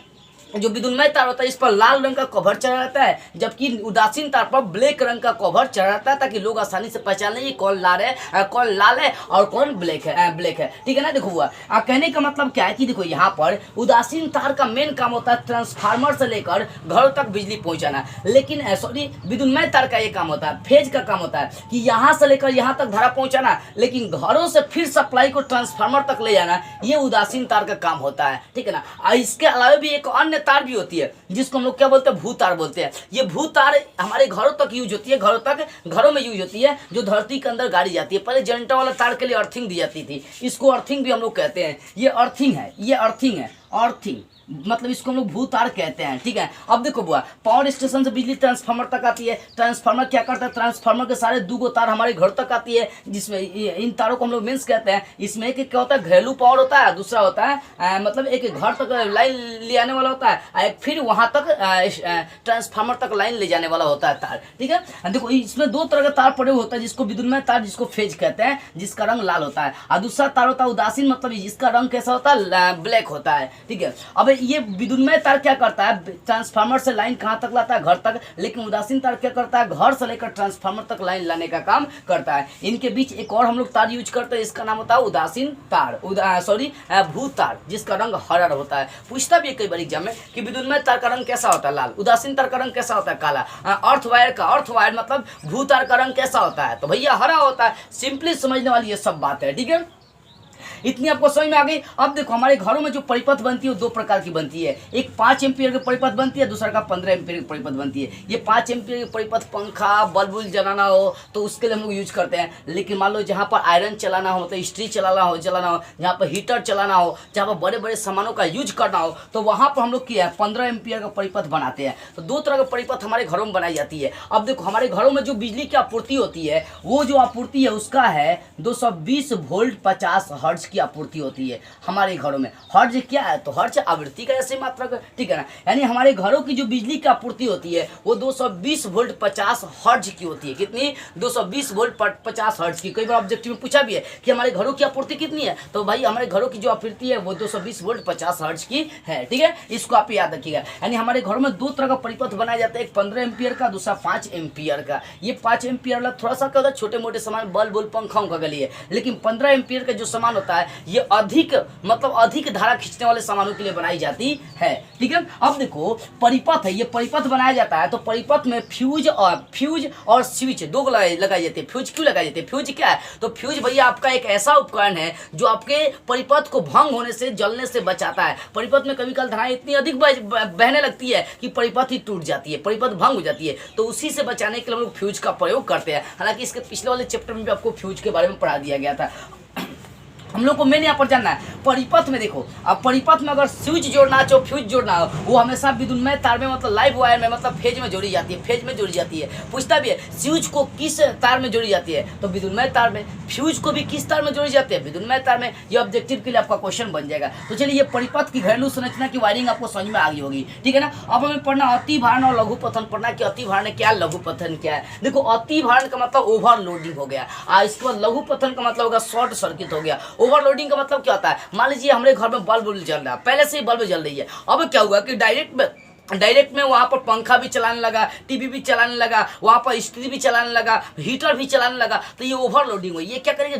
जो विद्युन्मय तार होता है इस पर लाल रंग का कवर चढ़ा रहता है, जबकि उदासीन तार पर ब्लैक रंग का कवर चढ़ा रहता है, ताकि लोग आसानी से पहचान लें कौन लाल है और कौन ब्लैक है। ठीक है ना। देखो हुआ कहने का मतलब क्या है कि देखो यहाँ पर उदासीन तार का मेन काम होता है ट्रांसफार्मर से लेकर घरों तक बिजली पहुंचाना, लेकिन सॉरी विद्युन्मय तार का ये काम होता है, फेज का काम होता है कि यहाँ से लेकर यहाँ तक धारा पहुंचाना, लेकिन घरों से फिर सप्लाई को ट्रांसफार्मर तक ले जाना, ये उदासीन तार का काम होता है। ठीक है ना। और इसके अलावा भी एक अन्य तार भी होती है जिसको हम लोग क्या बोलते हैं, भू तार बोलते हैं। ये भू तार हमारे घरों तक यूज होती है, घरों में यूज होती है, जो धरती के अंदर गाड़ी जाती है। पहले जनरेटर वाला तार के लिए अर्थिंग दी जाती थी, इसको अर्थिंग भी हम लोग कहते हैं। ये अर्थिंग है, अर्थिंग मतलब इसको हम लोग भू तार कहते हैं। ठीक है। अब देखो बुआ, पावर स्टेशन से बिजली ट्रांसफार्मर तक आती है। ट्रांसफार्मर क्या करता है, ट्रांसफार्मर के सारे 2 तार हमारे घर तक आती है, जिसमें इन तारों को हम लोग मेंस कहते हैं। इसमें एक क्या होता है, घरेलू पावर होता है, दूसरा होता है मतलब एक घर तक लाइन ले आने वाला होता है, फिर वहां तक ट्रांसफार्मर तक लाइन ले जाने वाला होता है तार। ठीक है। देखो इसमें 2 तरह का तार पड़े होता है, जिसको विद्युन्मय तार, जिसको फेज कहते हैं, जिसका रंग लाल होता है, और दूसरा तार होता है उदासीन, मतलब जिसका रंग कैसा होता है, ब्लैक होता है। ठीक है। अब ये विद्युन्मय तार क्या करता है, ट्रांसफार्मर से लाइन कहां तक लाता है, घर तक, लेकिन उदासीन तार क्या करता है, घर से लेकर ट्रांसफार्मर तक लाइन लाने का काम करता है। इनके बीच एक और हम लोग तार यूज करते हैं, इसका नाम होता है उदासीन तार, भू तार, जिसका रंग हरा होता है। पूछता भी है कई बार एग्जाम में कि विद्युन्मय तार का रंग कैसा होता है, लाल। उदासीन तार का रंग कैसा होता है, काला। अर्थ वायर मतलब भू तार का रंग कैसा होता है, तो भैया हरा होता है। सिंपली समझने वाली ये सब बात है। ठीक है। इतनी आपको समझ में आ गई। अब देखो हमारे घरों में जो परिपथ बनती है वो 2 प्रकार की बनती है, एक 5 एम्पियर की परिपथ बनती है, दूसरा का 15 एम्पियर की परिपथ बनती है। ये 5 एम्पियर की परिपथ पंखा बल्ब जलाना हो तो उसके लिए हम लोग यूज करते हैं, लेकिन मान लो जहाँ पर आयरन चलाना हो, मतलब स्त्री चलाना हो, जहाँ पर हीटर चलाना हो, जहाँ पर बड़े बड़े सामानों का यूज करना हो, तो वहाँ पर हम लोग क्या है 15 एम्पियर का परिपथ बनाते हैं। तो 2 तरह का परिपथ हमारे घरों में बनाई जाती है। अब देखो हमारे घरों में जो बिजली की आपूर्ति होती है, वो जो आपूर्ति है उसका है 220 वोल्ट 50 हर्ट्ज की आपूर्ति होती है हमारे घरों में। हर्ट्ज क्या है, तो हर्ट्ज आवृत्ति का ऐसे मात्रा का। ठीक है ना। यानी हमारे घरों की जो बिजली की आपूर्ति होती है वो 220 वोल्ट 50 हर्ट्ज की होती है। कितनी, 220 वोल्ट 50 हर्ट्ज की। कई बार ऑब्जेक्टिव में पूछा भी है कि हमारे घरों की आपूर्ति कितनी है, तो भाई हमारे घरों की जो आपूर्ति है वो 220 वोल्ट 50 हर्ट्ज की है। ठीक है। इसको आप याद रखिएगा। यानी हमारे घरों में 2 तरह का परिपथ बनाया जाता है, एक 15 एम्पियर का, दूसरा 5 एम्पियर का। ये 5 एम्पियर वाला थोड़ा सा क्या होता है, छोटे मोटे सामान बल्ब पंखाओं का लिए, लेकिन 15 एम्पियर का जो सामान होता है ये अधिक धारा खींचने वाले सामानों के लिए बनाई जाती है। ठीक है। अब देखो परिपथ है, ये परिपथ बनाया जाता है, तो परिपथ में फ्यूज और स्विच 2 लगाई जाती है। फ्यूज क्यों लगाई जाती है, फ्यूज क्या है, तो फ्यूज भैया आपका एक ऐसा उपकरण है जो आपके परिपथ को भंग होने से, जलने से बचाता है। परिपथ में कभी कल धाराएं इतनी अधिक बहने लगती है कि परिपथ ही टूट जाती है, परिपथ भंग हो जाती है, तो उसी से बचाने के लिए हम लोग फ्यूज का प्रयोग करते हैं। हालांकि इसके पिछले वाले चैप्टर में भी आपको फ्यूज के बारे में पढ़ा दिया गया था। हम लोग को मेन यहाँ पर जानना है परिपथ में। देखो अब परिपथ में अगर स्विच जोड़ना हो, फ्यूज जोड़ना हो, वो हमेशा विद्युन्मय तार में, मतलब लाइव वायर में, मतलब फेज में जोड़ी जाती है। पूछता भी है स्विच को किस तार में जोड़ी जाती है, तो विद्युन्मय तार में। फ्यूज को भी किस तार में जोड़ी जाती है, विद्युन्मय तार में। ये ऑब्जेक्टिव के लिए आपका क्वेश्चन बन जाएगा। तो चलिए ये परिपथ की घरेलू संरचना की वायरिंग आपको समझ में आ गई होगी। ठीक है ना। अब हमें पढ़ना अति भारण और लघु पतन पढ़ना कि अति भारण क्या, लघु पतन क्या है। देखो अति भारण का मतलब ओवरलोडिंग हो गया, और इसके बाद लघु पतन का मतलब होगा शॉर्ट सर्किट हो गया। ओवरलोडिंग का मतलब क्या होता है, मान लीजिए हमारे घर में बल्ब जल रहा है, पहले से ही बल्ब जल रही है, अब क्या हुआ कि डायरेक्ट में वहाँ पर पंखा भी चलाने लगा, टीवी भी चलाने लगा, वहाँ पर स्त्री भी चलाने लगा, हीटर भी चलाने लगा, तो ये ओवरलोडिंग हुई। ये क्या करेंगे,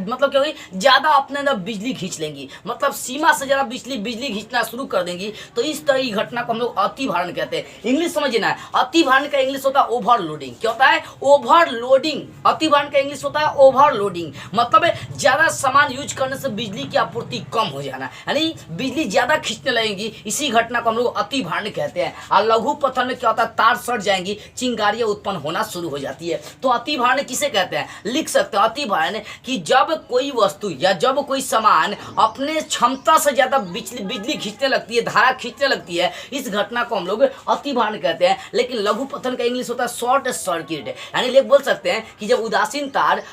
मतलब क्या होगी, ज़्यादा अपने अंदर बिजली खींच लेंगी, मतलब सीमा से ज़्यादा बिजली खींचना शुरू कर देंगी। तो इस तरह की घटना को हम लोग अति भारण कहते हैं। इंग्लिश समझना है, अति भारण का इंग्लिश होता है ओवरलोडिंग। क्या होता है, ओवरलोडिंग। अति भारण का इंग्लिश होता है ओवरलोडिंग, मतलब ज़्यादा सामान यूज करने से बिजली की आपूर्ति कम हो जाना, यानी बिजली ज़्यादा खींचने लगेंगी। इसी घटना को हम लोग अति भारण कहते हैं। और लघु पतन में क्या होता है, तार सट जाएंगी, चिंगारियां उत्पन्न होना शुरू हो जाती है। तो अति भारण किसे कहते हैं, लिख सकते हैं अति भारण कि जब कोई वस्तु या जब कोई सामान अपने क्षमता से ज्यादा बिजली खींचने लगती है, धारा खींचने लगती है, इस घटना को हम लोग अति भारण कहते हैं। लेकिन लघु पतन का इंग्लिश होता है शॉर्ट सर्किट, यानी लोग बोल सकते हैं कि जब उदासीन तार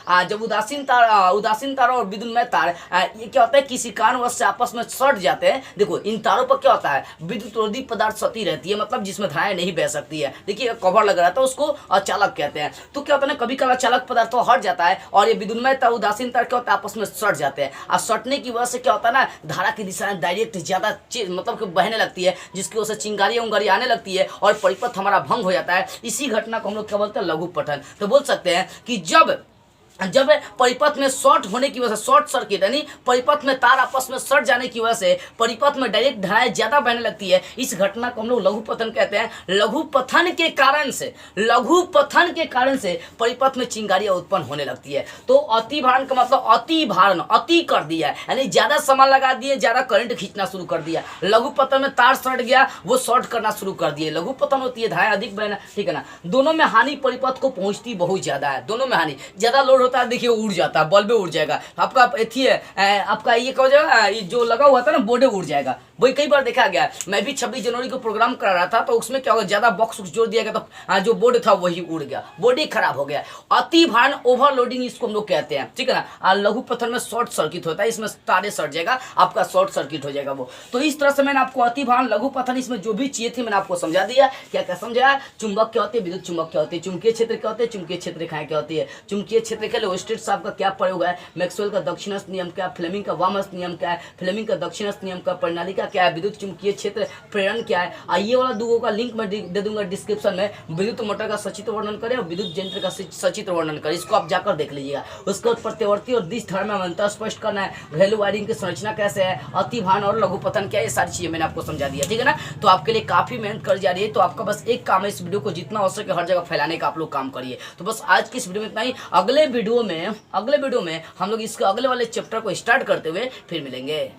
और विद्युन्मय तार ये क्या होता है, किसी कारणवश से आपस में सट जाते हैं। देखो इन तारों पर क्या होता है, विद्युत रोधी पदार्थ गति रहती है, मतलब जिसमें धाराएं नहीं बह सकती है। देखिए कवर लग रहा था, उसको अचालक कहते हैं। तो क्या होता है ना, कभी कभी अचालक पदार्थ हट जाता है और ये विद्युन्मयता उदासीन तार क्या होता है, आपस में सट जाते हैं। और सटने की वजह से क्या होता है ना, धारा की दिशा में डायरेक्ट ज्यादा मतलब कि बहने लगती है, जिसकी वजह से चिंगारियां उंगारी आने लगती है और परिपथ हमारा भंग हो जाता है। इसी घटना को हम लोग क्या बोलते हैं, लघु पठन। तो बोल सकते हैं कि जब परिपथ में शॉर्ट होने की वजह से, शॉर्ट सर्किट यानी परिपथ में तार आपस में सट जाने की वजह से परिपथ में डायरेक्ट धाराएं ज्यादा बहने लगती है, इस घटना को हम लोग लघु पतन कहते हैं। लघु पथन के कारण से परिपथ में चिंगारियां उत्पन्न होने लगती है। तो अति भारण का मतलब अति भारण, अति कर दिया यानी ज्यादा समय लगा दिए, ज्यादा करंट खींचना शुरू कर दिया। लघु पतन में तार सट गया, वो शॉर्ट करना शुरू कर दिए। लघु पतन होती है धाराएं अधिक बहना, ठीक है ना। दोनों में हानि परिपथ को पहुंचती बहुत ज्यादा है, दोनों में हानि। ज्यादा लोड होता है, देखिए उड़ जाता है, बल्बे उड़ जाएगा आपका, एथी है आपका ये कहो जाएगा, जो लगा हुआ था ना बोर्डे उड़ जाएगा। वही कई बार देखा गया, मैं भी 26 जनवरी को प्रोग्राम करा रहा था, तो उसमें क्या होगा, ज्यादा बॉक्स जोड़ दिया गया तो जो बोर्ड था वही उड़ गया, बोर्ड ही खराब हो गया। अति भारण ओवरलोडिंग इसको हम लोग कहते हैं, ठीक है ना। लघु पथन में शॉर्ट सर्किट होता है, इसमें तारे सट जाएगा, आपका शॉर्ट सर्किट हो जाएगा वो। तो इस तरह से मैंने आपको अति भारण, लघु पथन, इसमें जो भी चीजें थी मैंने आपको समझा दिया। क्या क्या समझाया, चुंबक क्या होती है, विद्युत चुंबक क्या होती है, चुंबकीय क्षेत्र क्या होते हैं, चुंबकीय क्षेत्र रेखाएं क्या होती है, चुंबकीय क्षेत्र के लिए ओस्टेट साहब का क्या प्रयोग है, मैक्सवेल का दक्षिणस्थ नियम क्या है, फ्लेमिंग का वामस्थ नियम क्या है, फ्लेमिंग का दक्षिणस्थ नियम का प्रणाली का क्या है, विद्युत चुंबकीय क्षेत्र प्रेरण क्या है। ये वाला दूगों का लिंक मैं दे दूंगा डिस्क्रिप्शन में। विद्युत मोटर का सचित्र वर्णन करें और विद्युत यंत्र का सचित्र वर्णन करें, इसको आप जाकर देख लीजिएगा। उसके बाद प्रत्यवर्ती और दिश धर्म में अंतर स्पष्ट करना है, घरेलू वायरिंग की संरचना कैसे है, अति भारण और लघु पतन क्या है, ये सारी चीजें मैंने आपको समझा दिया, ठीक है ना। तो आपके लिए काफी मेहनत कर जा रही है, तो आपका बस एक काम है, इस वीडियो को जितना हो सके हर जगह फैलाने का आप लोग काम करिए। तो बस आज की इस वीडियो में इतना ही। अगले वीडियो में हम लोग इसके अगले वाले चैप्टर को स्टार्ट करते हुए फिर मिलेंगे।